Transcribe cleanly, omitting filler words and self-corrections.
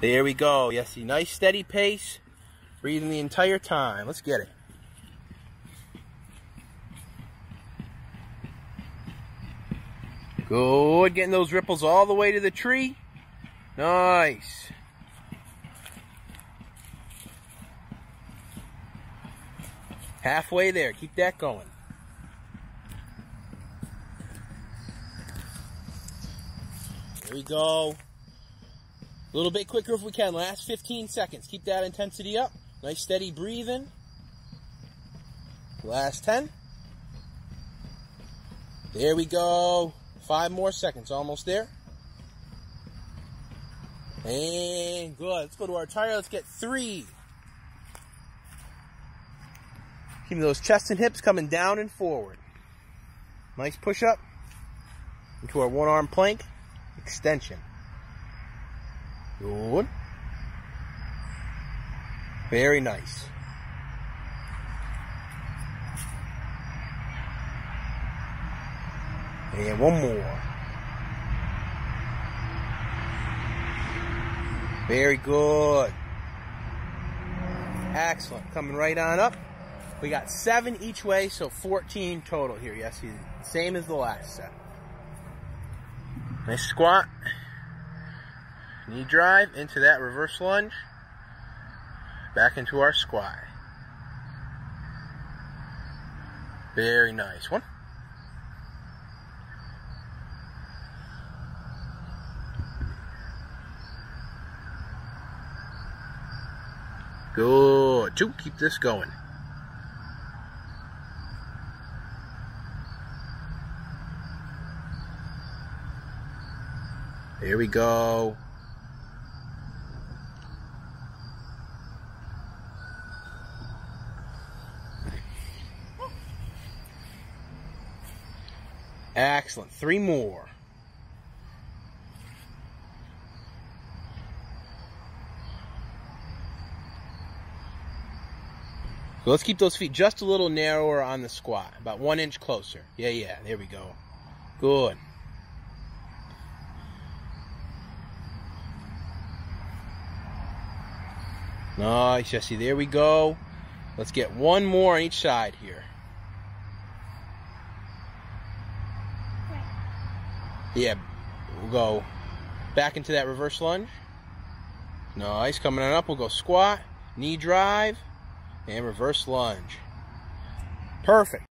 There we go. Yesi, nice steady pace. Breathing the entire time. Let's get it. Good. Getting those ripples all the way to the tree. Nice. Halfway there. Keep that going. There we go. A little bit quicker if we can. Last 15 seconds. Keep that intensity up. Nice steady breathing. Last 10. There we go. 5 more seconds. Almost there. And good. Let's go to our tire. Let's get 3. Keeping those chest and hips coming down and forward. Nice push up into our one-arm plank extension. Good. Very nice. And one more. Very good. Excellent. Coming right on up. We got 7 each way, so 14 total here. Yes, same as the last set. Nice squat. Knee drive into that reverse lunge. Back into our squat. Very nice. One. Good. 2. Keep this going. There we go. Excellent. 3 more. So let's keep those feet just a little narrower on the squat. About 1 inch closer. Yeah. There we go. Good. Nice, Jesse. There we go. Let's get 1 more on each side here. Yeah, we'll go back into that reverse lunge. Nice. Coming on up, we'll go squat, knee drive, and reverse lunge. Perfect.